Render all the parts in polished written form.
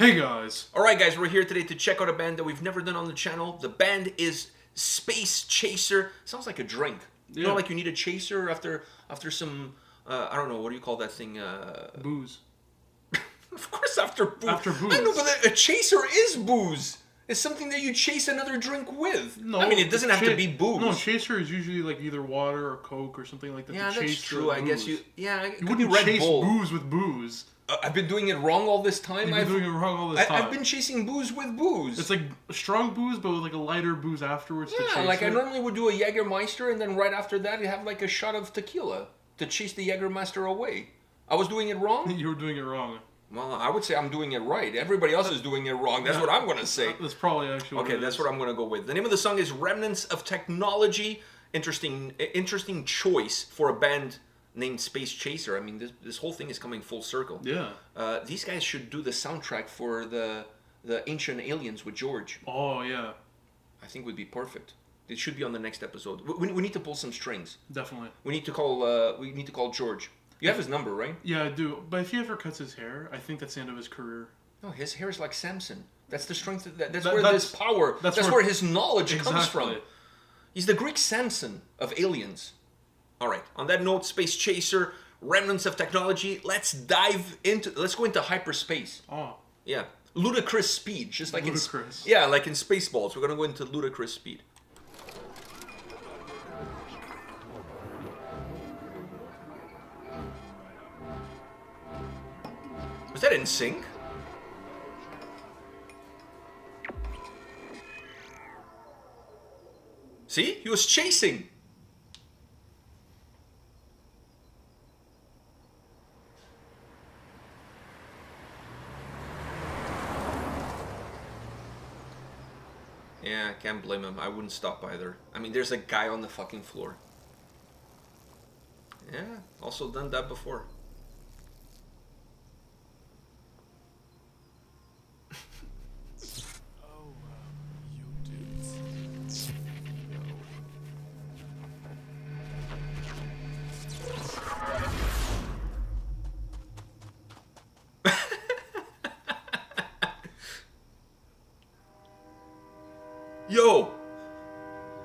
Hey guys! Alright guys, we're here today to check out a band that we've never done on the channel. The band is Space Chaser. Sounds like a drink. You know, like you need a chaser after some, I don't know, what do you call that thing? Booze. Of course after booze. After booze. I know, but a chaser is booze. It's something that you chase another drink with. No, I mean, it doesn't have to be booze. No, chaser is usually like either water or Coke or something like that. Yeah, to that's chase true. I guess you... Yeah, You wouldn't Red chase Bull. booze with booze. I've been doing it wrong all this time. You've been doing it wrong all this time. I've been chasing booze with booze. It's like strong booze, but with like a lighter booze afterwards to chase like it. I normally would do a Jägermeister, and then right after that, you have like a shot of tequila to chase the Jägermeister away. I was doing it wrong? You were doing it wrong. Well, I would say I'm doing it right. Everybody else is doing it wrong. That's what I'm going to say. That's probably actually what Okay, that's what I'm going to go with. The name of the song is Remnants of Technology. Interesting choice for a band named Space Chaser. I mean, this whole thing is coming full circle. Yeah. These guys should do the soundtrack for the Ancient Aliens with George. Oh, yeah. I think would be perfect. It should be on the next episode. We need to pull some strings. Definitely. We need to call George. You have his number, right? Yeah, I do. But if he ever cuts his hair, I think that's the end of his career. No, his hair is like Samson. That's the strength. That's where his power. That's where his knowledge comes from. He's the Greek Samson of aliens. All right. On that note, Space Chaser, Remnants of Technology. Let's go into hyperspace. Oh. Yeah. Ludicrous speed, just like ludicrous. like in Spaceballs. We're gonna go into ludicrous speed. Was that in sync? See? He was chasing. Yeah, I can't blame him. I wouldn't stop either. I mean, there's a guy on the fucking floor. Yeah, also done that before. Yo!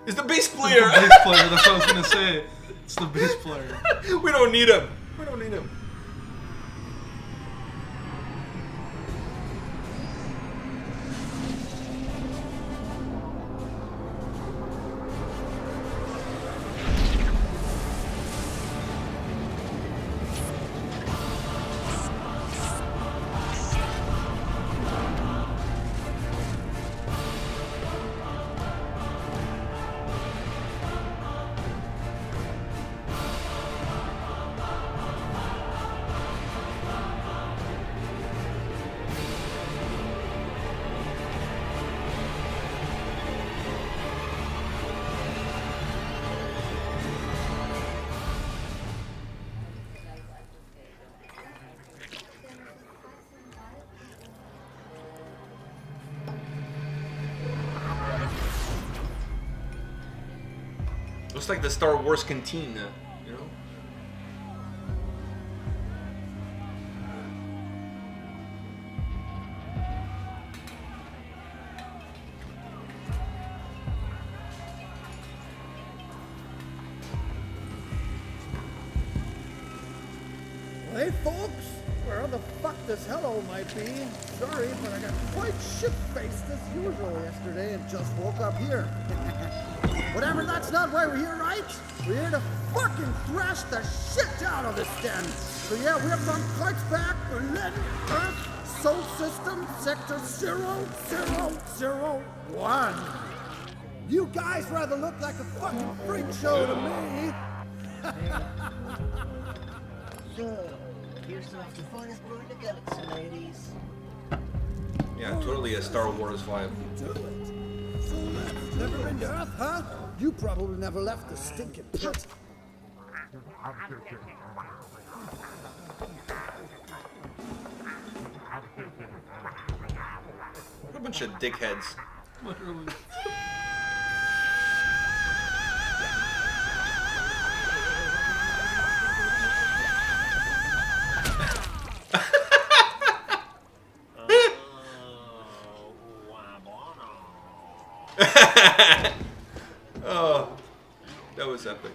It's the bass player! It's the bass player, that's what I was gonna say. It's the bass player. We don't need him. We don't need him. Looks like the Star Wars cantina, you know? Hey folks, where the fuck this hello might be. Sorry, but I got quite shit-faced as usual yesterday and just woke up here. Whatever, that's not why we're here, right? We're here to fucking thrash the shit out of this den. So yeah, we're from Kreuzberg, Berlin, Earth, Sol System, Sector 0001. You guys rather look like a fucking freak show to me. So, here's some of the finest brew in the galaxy, ladies. Yeah, totally a Star Wars vibe. Never been to Earth, huh? You probably never left the stinking pit. What a bunch of dickheads. Literally. That was epic.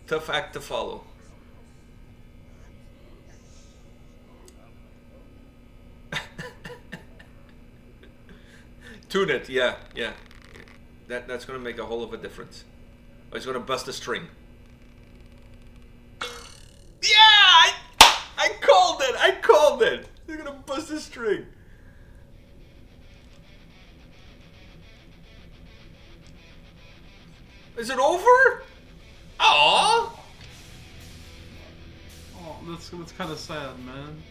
Tough act to follow. Tune it, yeah. That's gonna make a whole of a difference. Oh, he's gonna bust a string. Yeah, I called it. He's gonna bust the string. Is it over? Aww. Oh, that's kind of sad, man.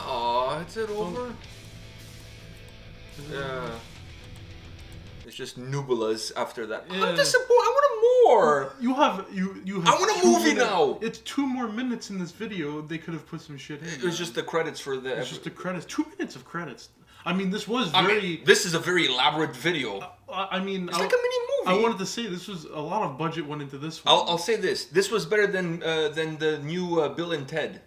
Aw, is it over? Yeah. It's just nubulas after that. Yeah. I'm disappointed. I want more. You have I want a 2 movie minutes. now. It's 2 more minutes in this video. They could have put some shit in. It was just the credits for the. It's just the credits. 2 minutes of credits. I mean, this was I very. mean, this is a very elaborate video. I mean, It's like a mini movie. I wanted to say this was a lot of budget went into this one. I'll say this. This was better than the new Bill and Ted.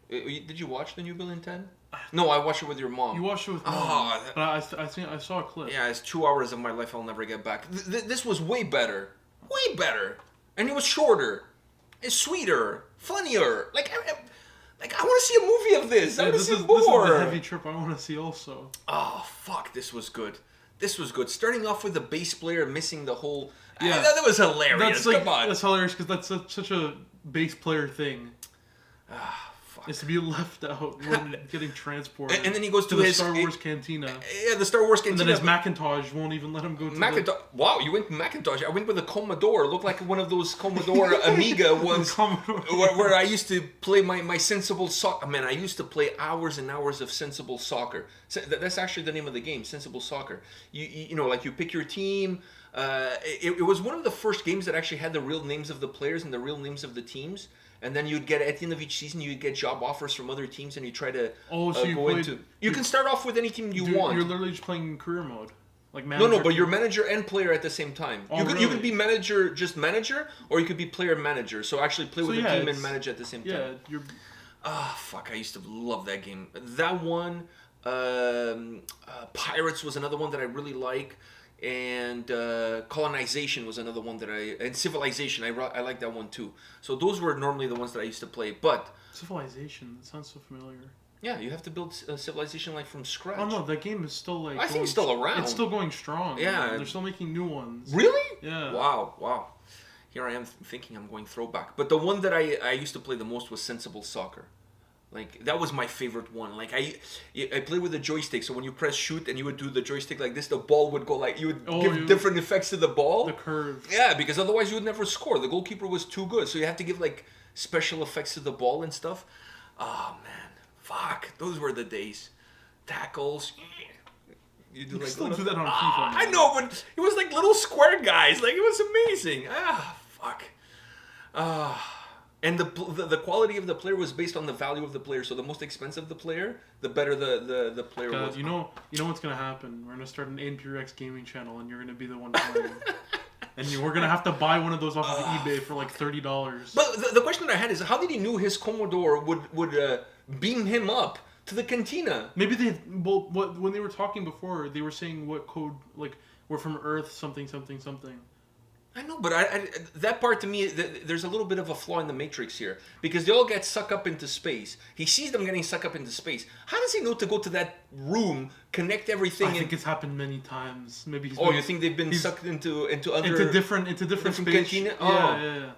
Did you watch the new Bill and Ted? No, I watched it with your mom. You watched it with mom. Oh, But I think I saw a clip. yeah, it's 2 hours of my life I'll never get back. This was way better. Way better. And it was shorter. It's sweeter. Funnier. Like I want to see a movie of this. I want to see more. This is the heavy trip I want to see also. Oh, fuck. This was good. This was good. Starting off with the bass player missing the whole... Yeah. That was hilarious. That's like, Come on. that's hilarious because that's such a bass player thing. Fuck. Is to be left out when getting transported. And then he goes to the his Star Wars cantina. Yeah, the Star Wars And cantina. then his Macintosh won't even let him go to Macintosh. Wow, you went Macintosh. I went with a Commodore. It looked like one of those Commodore Amiga ones Commodore. where I used to play my Sensible Soccer. Man, I used to play hours and hours of Sensible Soccer. That's actually the name of the game, Sensible Soccer. You know, like you pick your team. It was one of the first games that actually had the real names of the players and the real names of the teams. And then you'd get, at the end of each season, you'd get job offers from other teams, and you try to So you go played- into. You can start off with any team you want. You're literally just playing career mode. Like No, manager. but you're manager and player at the same time. Oh, you could really? be manager, just manager, or you could be player manager. So actually play with the team and it's- manage at the same Yeah, time. you're. Ah, fuck! I used to love that game. That one, Pirates was another one that I really like, and Colonization was another one that and Civilization. I like that one too. So those were normally the ones that I used to play. But Civilization. That sounds so familiar. yeah, you have to build a civilization like from scratch. Oh no, that game is still like. I think it's still around. It's still going strong. Yeah. They're still making new ones. Really? Yeah. Wow. Here I am thinking I'm going throwback. But the one that I used to play the most was Sensible Soccer. Like, that was my favorite one. Like, I played with a joystick, so when you press shoot and you would do the joystick like this, the ball would go like, you would give different effects to the ball. The curve. Yeah, because otherwise you would never score. The goalkeeper was too good, so you have to give, like, special effects to the ball and stuff. Oh, man. Fuck. Those were the days. Tackles. You do You like still little- do that on FIFA. I man. know, but it was like little square guys. Like, it was amazing. Fuck. And the quality of the player was based on the value of the player. So the most expensive the player, the better the player God, was. you know what's gonna happen. We're gonna start an A&P-Reacts gaming channel, and you're gonna be the one playing. And we're gonna have to buy one of those off of eBay for like $30. But the question that I had is, how did he know his Commodore would beam him up to the cantina? Maybe when they were talking before, they were saying what code, like we're from Earth, something. I know, but I that part to me, there's a little bit of a flaw in the Matrix here. Because they all get sucked up into space. He sees them getting sucked up into space. How does he know to go to that room, connect everything? I think it's happened many times. Maybe. You think they've been sucked into other... into different space? cantina? Oh. Yeah.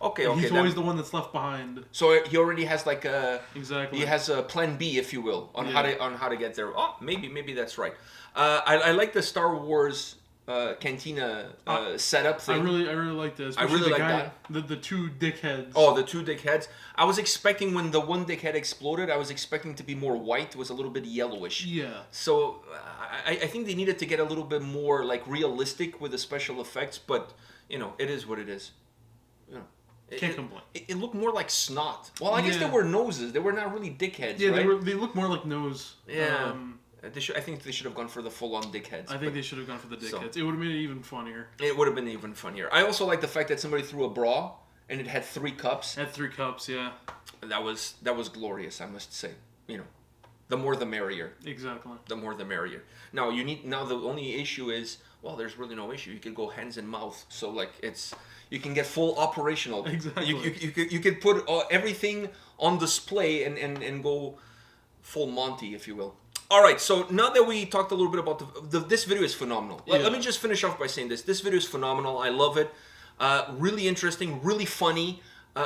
Okay. He's always the one that's left behind. So he already has like a... Exactly. He has a plan B, if you will, on how to get there. Oh, maybe that's right. I like the Star Wars... cantina setup thing. I really like this. I really like that. The two dickheads. Oh, the two dickheads. I was expecting when the one dickhead exploded, I was expecting to be more white. It was a little bit yellowish. Yeah. So I think they needed to get a little bit more like realistic with the special effects, but it is what it is. Can't complain. It looked more like snot. Well, I guess they were noses. They were not really dickheads. Yeah, right? they look more like nose. Yeah. I think they should have gone for the full-on dickheads. I think they should have gone for the dickheads. It would have made it even funnier. It would have been even funnier. I also like the fact that somebody threw a bra and it had 3 cups. Had 3 cups, yeah. That was glorious, I must say. The more the merrier. Exactly. The more the merrier. Now the only issue is, well, there's really no issue. You could go hands and mouth. So like you can get full operational. Exactly. You could put everything on display and go full Monty, if you will. All right, so now that we talked a little bit about this video is phenomenal. Let me just finish off by saying this. This video is phenomenal. I love it. Really interesting, really funny,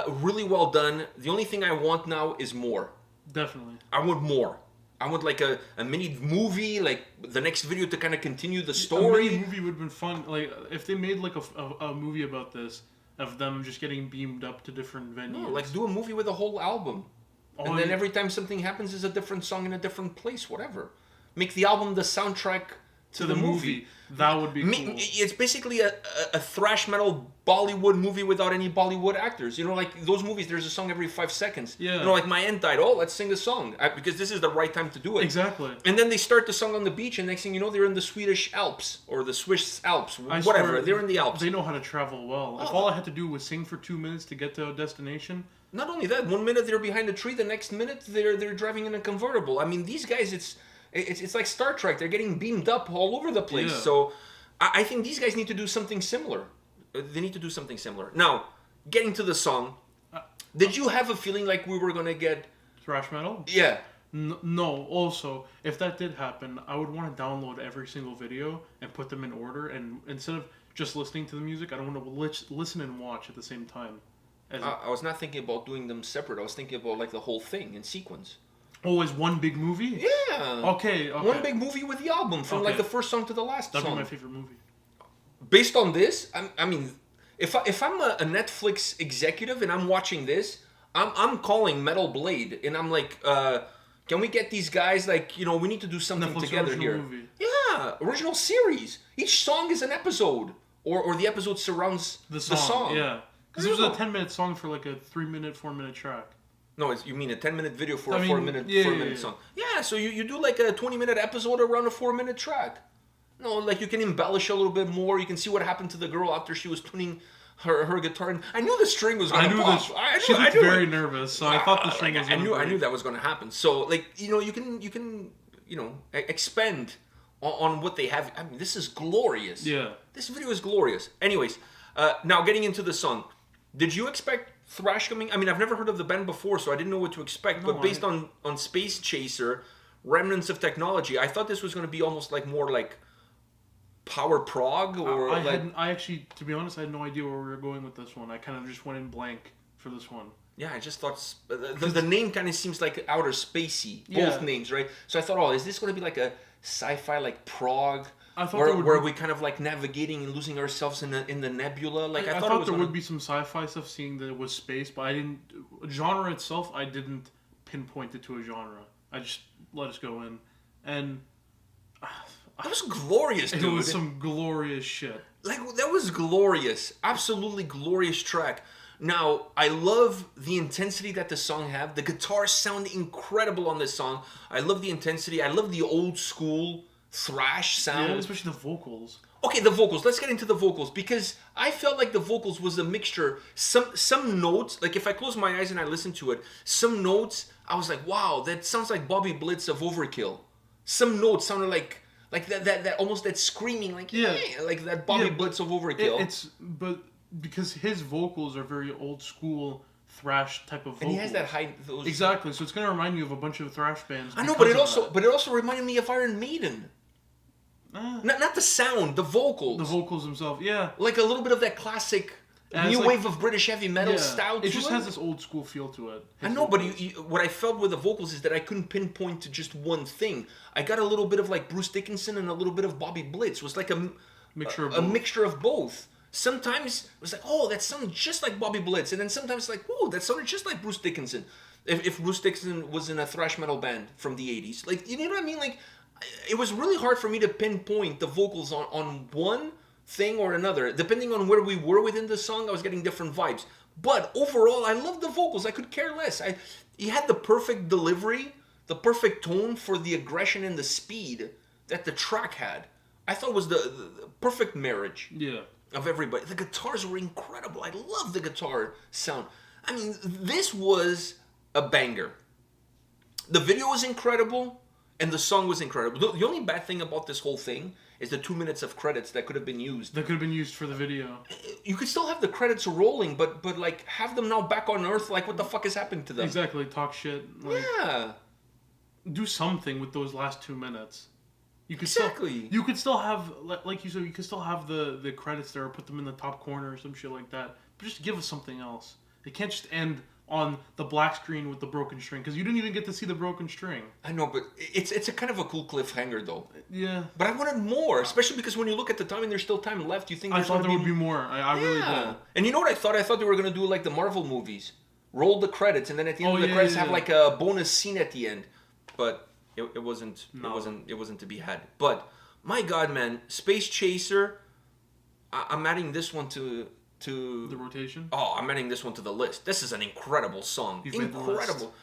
really well done. The only thing I want now is more. Definitely. I want more. I want like a mini movie, like the next video to kind of continue the story. A mini movie would have been fun. Like if they made like a movie about this, of them just getting beamed up to different venues. No, like do a movie with a whole album. And then every time something happens is a different song in a different place, whatever. Make the album the soundtrack to the movie. That would be cool. It's basically a thrash metal Bollywood movie without any Bollywood actors. You know, like those movies, there's a song every 5 seconds. Yeah. You know, like my aunt died. Oh, let's sing a song. Because this is the right time to do it. Exactly. And then they start the song on the beach, and next thing you know, they're in the Swedish Alps. Or the Swiss Alps. Whatever. They're in the Alps. They know how to travel well. If all I had to do was sing for 2 minutes to get to a destination... Not only that, 1 minute they're behind a tree, the next minute they're driving in a convertible. I mean, these guys, it's like Star Trek. They're getting beamed up all over the place. Yeah. So I think these guys need to do something similar. They need to do something similar. Now, getting to the song, did you have a feeling like we were going to get... Thrash metal? Yeah. No, also, if that did happen, I would want to download every single video and put them in order. And instead of just listening to the music, I don't want to listen and watch at the same time. I was not thinking about doing them separate. I was thinking about like the whole thing in sequence. Oh, as one big movie? Yeah. Okay. One big movie with the album from like the first song to the last That'd song. be my favorite movie. Based on this, I mean, if I'm a Netflix executive and I'm watching this, I'm calling Metal Blade and I'm like, can we get these guys like, you know, we need to do something Netflix together original here. Movie. Yeah, original series. Each song is an episode, or the episode surrounds the song. Yeah. Because there's a 10-minute song for like a 3-minute, 4-minute track. No, you mean a 10-minute video for a 4-minute song. Yeah, so you do like a 20-minute episode around a 4-minute track. No, like you can embellish a little bit more. You can see what happened to the girl after she was tuning her guitar. And I knew the string was going to pop. She looked very nervous, so I thought the string was going to I knew that was going to happen. So, like, you know, you can expend on what they have. I mean, this is glorious. Yeah. This video is glorious. Anyways, now getting into the song. Did you expect thrash coming? I mean, I've never heard of the band before, so I didn't know what to expect. But based on Space Chaser, Remnants of Technology, I thought this was going to be almost like more like power prog or I actually, to be honest, I had no idea where we were going with this one. I kind of just went in blank for this one. Yeah, I just thought the name kind of seems like outer spacey. Both names, right? So I thought, oh, is this going to be like a sci-fi like prog? I thought where we kind of like navigating and losing ourselves in the nebula. Like I thought there would be some sci-fi stuff, seeing that it was space, but I didn't. Genre itself, I didn't pinpoint it to a genre. I just let us go in, and that was glorious, dude. It was some glorious shit. Like that was glorious, absolutely glorious track. Now, I love the intensity that the song have. The guitars sound incredible on this song. I love the intensity. I love the old school thrash sound. Yeah, especially the vocals. Okay, the vocals. Let's get into the vocals because I felt like the vocals was a mixture. Some notes, like if I close my eyes and I listen to it, some notes I was like, wow, that sounds like Bobby Blitz of Overkill. Some notes sounded like that almost that screaming like like that Bobby Blitz of Overkill. But because his vocals are very old school thrash type of vocals. And he has that high exactly, so it's gonna remind you of a bunch of thrash bands. I know, but it also reminded me of Iron Maiden. Not the sound, the vocals. The vocals themselves, yeah. Like a little bit of that classic new wave of British heavy metal style to it. It just has this old school feel to it. I know, but what I felt with the vocals is that I couldn't pinpoint to just one thing. I got a little bit of like Bruce Dickinson and a little bit of Bobby Blitz. It was like a mixture of both. Sometimes it was like, oh, that sounded just like Bobby Blitz. And then sometimes like, oh, that sounded just like Bruce Dickinson. If Bruce Dickinson was in a thrash metal band from the 80s. Like, you know what I mean? Like, it was really hard for me to pinpoint the vocals on one thing or another. Depending on where we were within the song, I was getting different vibes. But overall, I loved the vocals. I could care less. He had the perfect delivery, the perfect tone for the aggression and the speed that the track had. I thought it was the perfect marriage of everybody. The guitars were incredible. I love the guitar sound. I mean, this was a banger. The video was incredible. And the song was incredible. The only bad thing about this whole thing is the 2 minutes of credits that could have been used. That could have been used for the video. You could still have the credits rolling, but like have them now back on Earth. Like what the fuck is happening to them? Exactly. Talk shit. Like, yeah. Do something with those last 2 minutes. You could exactly. You could still have, like you said, you could still have the credits there, or put them in the top corner or some shit like that. But just give us something else. It can't just end on the black screen with the broken string because you didn't even get to see the broken string. I know, but it's a kind of a cool cliffhanger though. Yeah. But I wanted more, especially because when you look at the time and there's still time left, you think I thought there would be more. I really did. And you know what I thought? I thought they were gonna do like the Marvel movies, roll the credits, and then at the end of the credits have like a bonus scene at the end. But it wasn't. It wasn't to be had. But my God, man, Space Chaser. I'm adding this one to the rotation. Oh, I'm adding this one to the list. This is an incredible song. You've made the list. Incredible.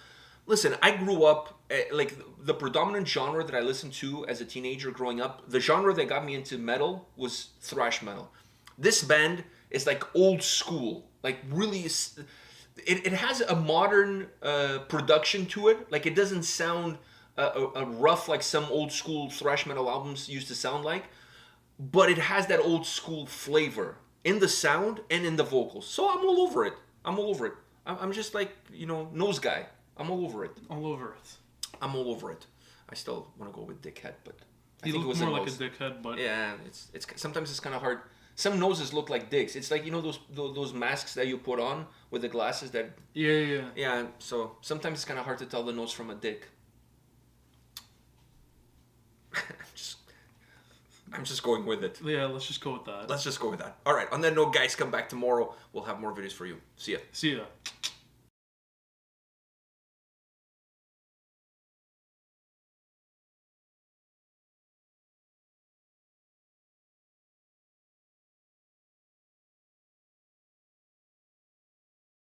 Listen, I grew up like the predominant genre that I listened to as a teenager growing up. The genre that got me into metal was thrash metal. This band is like old school, like really. It has a modern production to it. Like it doesn't sound a rough like some old school thrash metal albums used to sound like, but it has that old school flavor in the sound and in the vocals. So I'm all over it. I'm just like, nose guy. I'm all over it. All over it. I'm all over it. I still want to go with dickhead, but I think it was more like a dickhead, but yeah, it's sometimes it's kind of hard. Some noses look like dicks. It's like those masks that you put on with the glasses that. Yeah. So sometimes it's kind of hard to tell the nose from a dick. I'm just going with it. Yeah, let's just go with that. All right. On that note, guys, come back tomorrow. We'll have more videos for you. See ya.